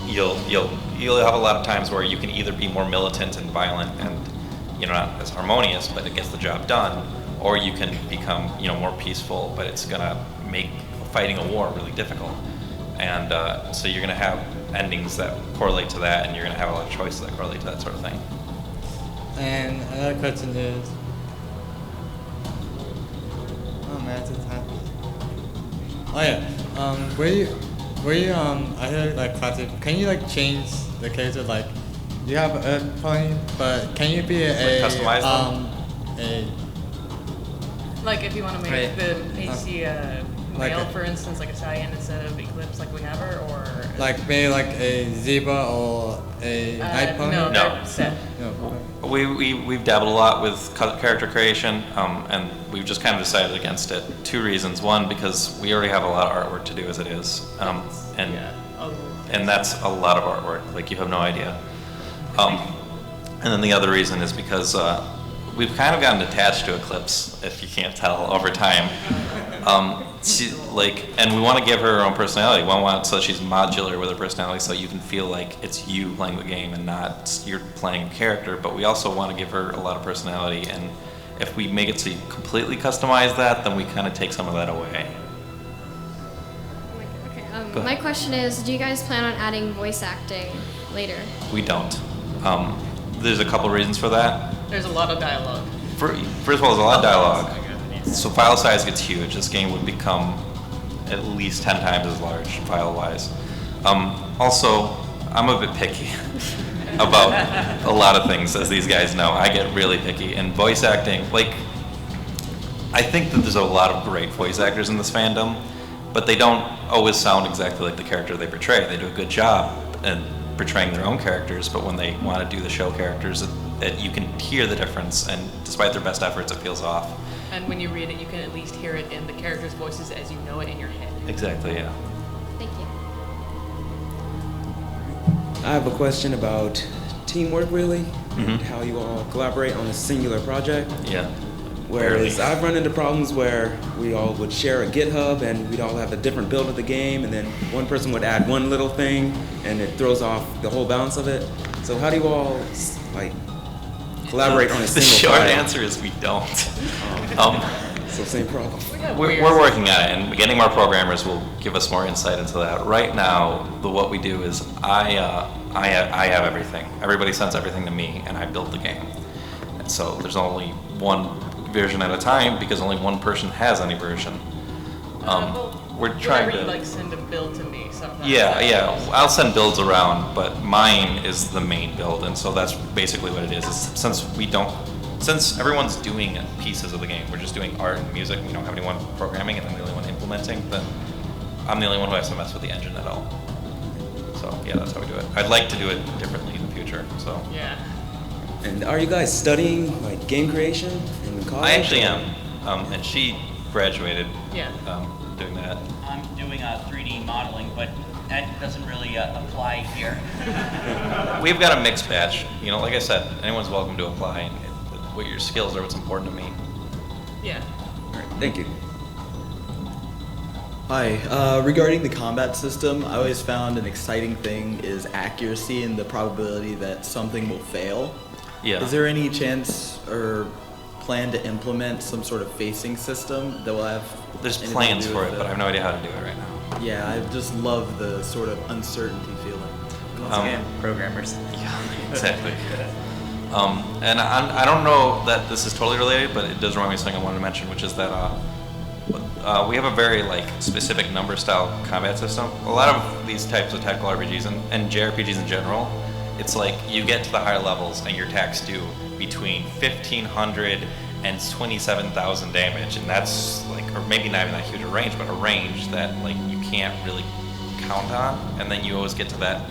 A: you'll have a lot of times where you can either be more militant and violent and not as harmonious, but it gets the job done, or you can become more peaceful, but it's gonna make fighting a war really difficult. And so you're gonna have endings that correlate to that, and you're gonna have a lot of choices that correlate to that sort of thing.
P: And another question is, oh man, it's time. Oh yeah, where you I heard like classic. Can you like change the character? Like, you have a pony, but can you be
A: customize them?
C: Like if you want to make
P: Right.
C: the pasty
P: Like
C: male,
P: a-
C: for instance, like a stallion instead of Eclipse, like we have her, or
P: like maybe like a zebra or a night pony?
C: no,
A: No.
C: they're set.
P: No.
A: We've dabbled a lot with character creation, and we've just kind of decided against it. 2 reasons. One, because we already have a lot of artwork to do as it is, and that's a lot of artwork. Like, you have no idea. And then the other reason is because we've kind of gotten attached to Eclipse, if you can't tell, over time. And we want to give her own personality. We want so she's modular with her personality, so you can feel like it's you playing the game and not you're playing a character. But we also want to give her a lot of personality, and if we make it so you completely customize that, then we kind of take some of that away.
Q: Okay, my question is, do you guys plan on adding voice acting later?
A: We don't. There's a couple reasons for that.
C: There's a lot of dialogue.
A: First of all, there's a lot of dialogue. So file size gets huge. This game would become at least 10 times as large file-wise. Also, I'm a bit picky about a lot of things, as these guys know. I get really picky. And voice acting, like, I think that there's a lot of great voice actors in this fandom, but they don't always sound exactly like the character they portray. They do a good job in portraying their own characters, but when they want to do the show characters, you can hear the difference, and despite their best efforts, it feels off.
C: And when you read it, you can at least hear it in the characters' voices as you know it in your head.
A: Exactly, yeah.
Q: Thank you.
R: I have a question about teamwork, really, and how you all collaborate on a singular project.
A: Yeah.
R: Whereas I've run into problems where we all would share a GitHub and we'd all have a different build of the game, and then one person would add one little thing and it throws off the whole balance of it. So how do you all like collaborate on a
A: The
R: single
A: short
R: file?
A: answer is we don't.
R: So same problem.
A: We're working on it, and getting more programmers will give us more insight into that. Right now, what we do is I have everything. Everybody sends everything to me, and I build the game. And so there's only one version at a time because only one person has any version. We're trying
C: Whenever
A: to.
C: you like send a build to me sometimes.
A: Yeah. I'll send builds around, but mine is the main build, and so that's basically what it is. Since everyone's doing pieces of the game, we're just doing art and music. We don't have anyone programming, and I'm the only one implementing. Then I'm the only one who has to mess with the engine at all. So yeah, that's how we do it. I'd like to do it differently in the future. So
C: yeah.
R: And are you guys studying like game creation in college?
A: I actually am, and she graduated.
C: Yeah.
A: Doing that.
I: I'm doing 3D modeling, but that doesn't really apply here.
A: We've got a mixed batch. Like I said, anyone's welcome to apply, and what your skills are what's important to me.
C: Yeah.
R: All right, thank you.
O: Hi, regarding the combat system, I always found an exciting thing is accuracy and the probability that something will fail.
A: Yeah.
O: Is there any chance or plan to implement some sort of facing system that will have...
A: There's
O: anything
A: plans
O: to do
A: for
O: with
A: it, but I have no idea how to do it right now.
O: Yeah, I just love the sort of uncertainty feeling.
E: Once again, programmers.
A: Yeah, exactly. And I don't know that this is totally related, but it does remind me of something I wanted to mention, which is that we have a very specific number style combat system. A lot of these types of tactical RPGs and JRPGs in general, it's like you get to the higher levels and your attacks do between 1,500 and 27,000 damage, and that's or maybe not even that huge a range, but a range that you can't really count on. And then you always get to that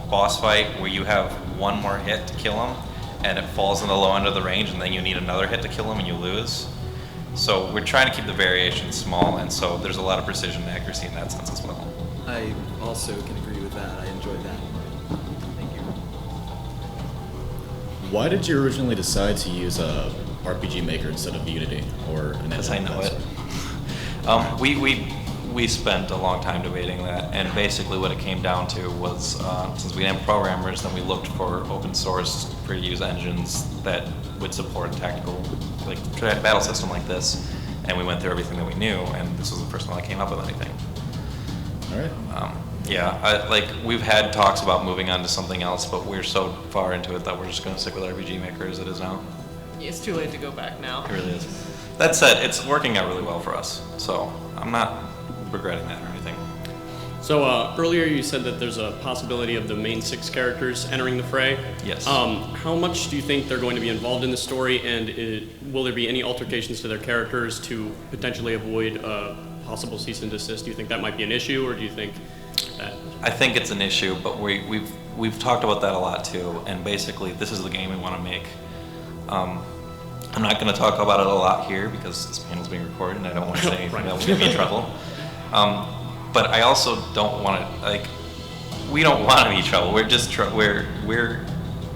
A: boss fight where you have one more hit to kill him, and it falls in the low end of the range, and then you need another hit to kill him, and you lose. So we're trying to keep the variation small, and so there's a lot of precision and accuracy in that sense as well.
O: I also can agree with that. I enjoyed that. Thank you.
S: Why did you originally decide to use a RPG Maker instead of Unity or an
A: Because I know it. We spent a long time debating that, and basically what it came down to was since we didn't have programmers, then we looked for open source, free-to-use engines that would support a tactical battle system like this, and we went through everything that we knew, and this was the first one that came up with anything.
S: All right.
A: We've had talks about moving on to something else, but we're so far into it that we're just going to stick with RPG Maker as it is now.
C: It's too late to go back now.
A: It really is. That said, it's working out really well for us, so I'm not regretting that or anything.
T: So earlier you said that there's a possibility of the main 6 characters entering the fray.
A: Yes.
T: How much do you think they're going to be involved in the story, and will there be any altercations to their characters to potentially avoid possible cease and desist? Do you think that might be an issue, or do you think that...
A: I think it's an issue, but we've talked about that a lot too, and basically this is the game we want to make. I'm not going to talk about it a lot here because this panel's being recorded and I don't want to say anything that will get me in trouble. But I also don't want to, we don't want to be in trouble. We're just, we're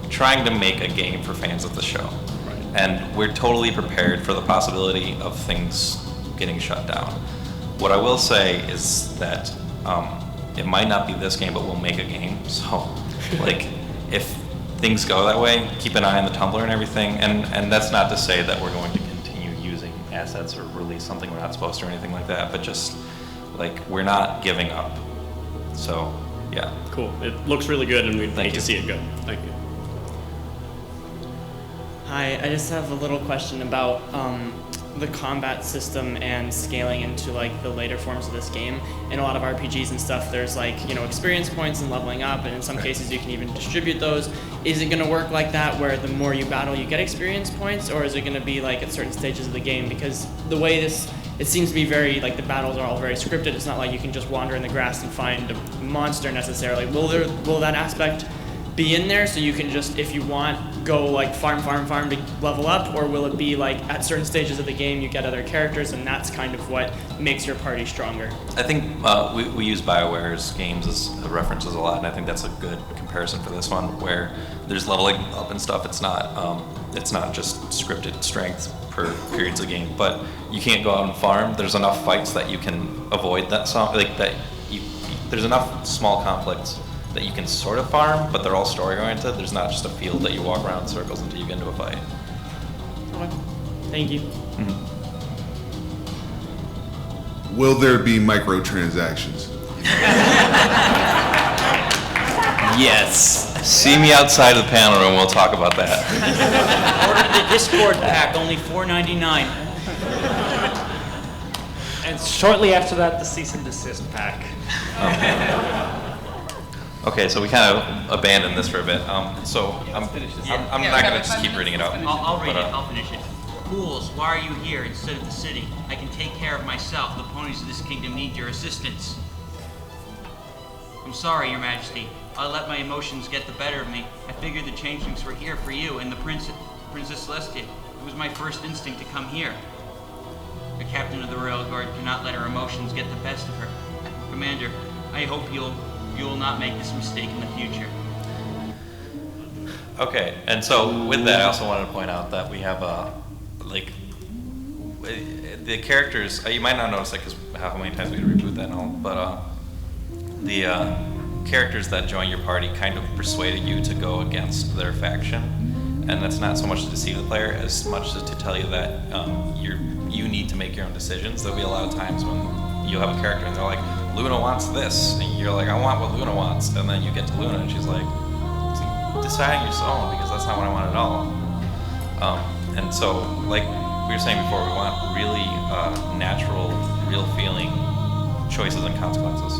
A: trying to make a game for fans of the show.
T: Right.
A: And we're totally prepared for the possibility of things getting shut down. What I will say is that it might not be this game, but we'll make a game. So, if things go that way, keep an eye on the Tumblr and everything. And that's not to say that we're going to continue using assets or release something we're not supposed to or anything like that, but just we're not giving up. So, yeah.
T: Cool. It looks really good, and we'd like to see it go. Thank you.
U: Hi, I just have a little question about the combat system and scaling into like the later forms of this game. In a lot of RPGs and stuff, there's like, you know, experience points and leveling up, and in some cases you can even distribute those. Is it going to work like that where the more you battle you get experience points, or is it going to be like at certain stages of the game? Because the way it seems to be very, like the battles are all very scripted. It's not like you can just wander in the grass and find a monster necessarily. Will that aspect be in there so you can just, if you want, go like farm to level up, or will it be like at certain stages of the game you get other characters and that's kind of what makes your party stronger?
A: I think we use BioWare's games as references a lot, and I think that's a good comparison for this one, where there's leveling up and stuff. It's not just scripted strength per periods of game, but you can't go out and farm. There's enough fights that you can avoid that there's enough small conflicts that you can sort of farm, but they're all story oriented. There's not just a field that you walk around in circles until you get into a fight.
U: Okay. Thank you.
V: Will there be microtransactions?
A: Yes. See me outside of the panel room. We'll talk about that.
D: Order the Discord pack, only $4.99.
B: And shortly after that, the cease and desist pack.
A: Okay, so we kind of abandoned this for a bit. I'm not going to just keep reading it out.
I: I'll read it. I'll finish it. Fools, why are you here instead of the city? I can take care of myself. The ponies of this kingdom need your assistance. I'm sorry, Your Majesty. I let my emotions get the better of me. I figured the changelings were here for you and the Princess Celestia. It was my first instinct to come here. The captain of the Royal Guard cannot let her emotions get the best of her. Commander, I hope you will not make this mistake in the future.
A: Okay, and so with that, I also wanted to point out that we have the characters. You might not notice it because how many times we reboot that and all, but the characters that join your party kind of persuaded you to go against their faction, and that's not so much to deceive the player as much as to tell you that you need to make your own decisions. There'll be a lot of times when you'll have a character and they're like, Luna wants this, and you're like, I want what Luna wants, and then you get to Luna and she's like, deciding your own, because that's not what I want at all. And so, like we were saying before, we want really natural, real feeling choices and consequences.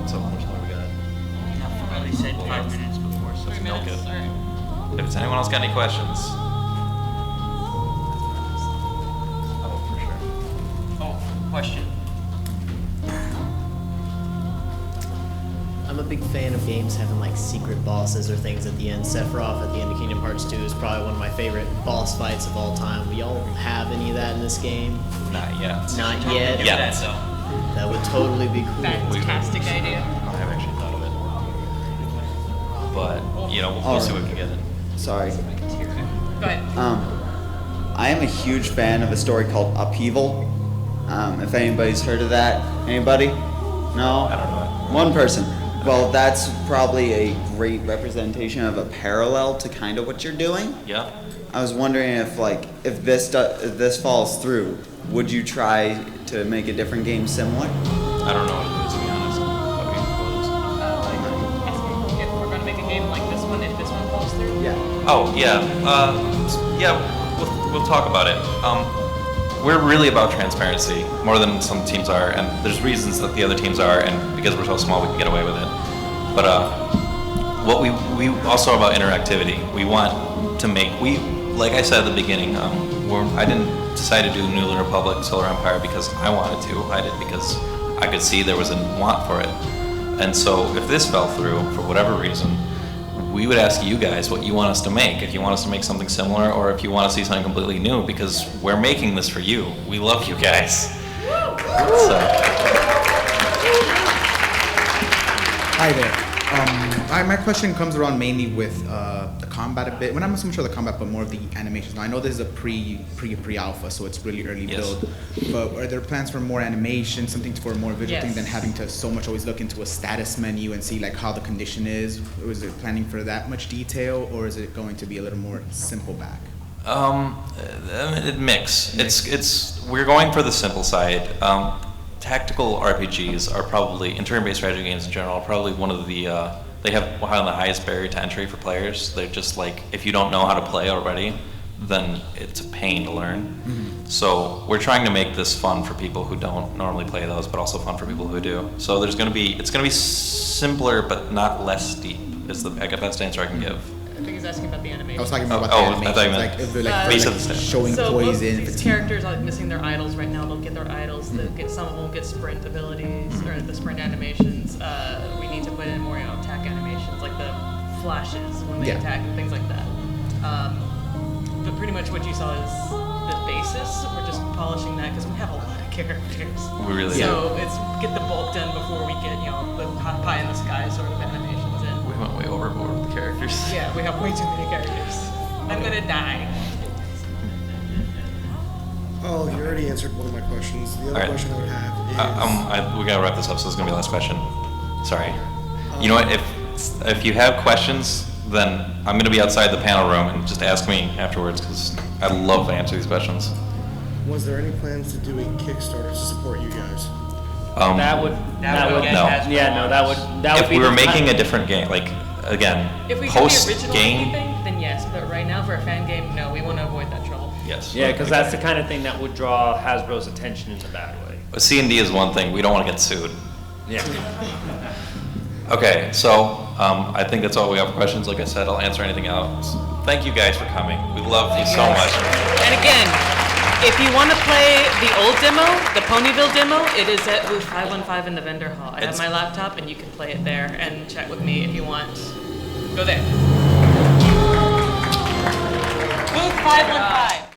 A: So how much more we got?
I: Well, they said 5 minutes before, so
A: Let's milk it. If it's anyone else got any questions? Oh, for sure.
I: Oh, question.
N: I'm a big fan of games having like secret bosses or things at the end. Sephiroth at the end of Kingdom Hearts 2 is probably one of my favorite boss fights of all time. Do y'all have any of that in this game?
A: Not yet.
N: Not yet?
A: Yet.
N: That would totally be cool.
C: Fantastic idea.
A: I haven't actually thought of it. But, we'll see what we can get in.
O: Sorry.
C: Go ahead.
O: I am a huge fan of a story called Upheaval. If anybody's heard of that. Anybody? No? I don't know. One person. Well, that's probably a great representation of a parallel to kind of what you're doing.
A: Yeah.
O: I was wondering if this falls through, would you try to make a different game similar?
A: I don't know what it is, to be honest.
C: If we're going to make a game like this one, if this one falls through?
O: Yeah.
A: Oh, yeah. We'll talk about it. We're really about transparency, more than some teams are, and there's reasons that the other teams are, and because we're so small, we can get away with it. But what we also are about interactivity. We want to make, like I said at the beginning, I didn't decide to do New Lunar Republic, Solar Empire because I wanted to. I did because I could see there was a want for it. And so if this fell through, for whatever reason, we would ask you guys what you want us to make. If you want us to make something similar, or if you want to see something completely new, because we're making this for you. We love you guys.
W: Hi there. My question comes around mainly with the combat a bit. Well, not so much of the combat, but more of the animations. Now, I know this is a pre-alpha, so it's really early build. But are there plans for more animation, something for a more visual thing than having to so much always look into a status menu and see like how the condition is? Or is it planning for that much detail, or is it going to be a little more simple back?
A: Mix. We're going for the simple side. Tactical RPGs are probably, and turn-based strategy games in general, are probably one of the, they have one of the highest barrier to entry for players. They're just like, if you don't know how to play already, then it's a pain to learn. So we're trying to make this fun for people who don't normally play those, but also fun for people who do. So it's going to be simpler, but not less deep. Is the best answer I can give.
C: I think he's asking about the animation.
W: I was talking more about the animations,
A: I thought you meant
W: base of the showing
C: so
W: poison.
C: These characters are missing their idols right now. They'll get their idols. They'll get, some of them will get sprint abilities or the sprint animations. We need to put in more, attack animations, like the flashes when they attack and things like that. But pretty much what you saw is the basis. We're just polishing that because we have a lot of characters.
A: We really do.
C: So it's get the bulk done before we get, the pie in the sky sort of animations in.
A: We went way overboard with the characters.
C: Yeah, we have way too many characters. I'm gonna die.
G: Oh, you already answered one of my questions. The other question I would have is...
A: we gotta wrap this up, so this is gonna be the last question. Sorry. You know what, if you have questions, then I'm gonna be outside the panel room and just ask me afterwards, because I'd love to answer these questions.
G: Was there any plans to do a Kickstarter to support you guys?
B: That would
A: If we were making a different game, like, again,
C: If we
A: post
C: do the original
A: game,
C: thing, then yes. But right now, for a fan game, no. We want to avoid that trouble.
A: yes.
B: Yeah, because that's the kind of thing that would draw Hasbro's attention in a bad way.
A: C&D is one thing. We don't want to get sued.
B: Yeah.
A: Okay, so I think that's all we have for questions. Like I said, I'll answer anything else. Thank you guys for coming. We love you so much.
C: And again, if you want to play the old demo, the Ponyville demo, it is at booth 515 in the vendor hall. I have my laptop, and you can play it there and chat with me if you want. Go there. Booth 515.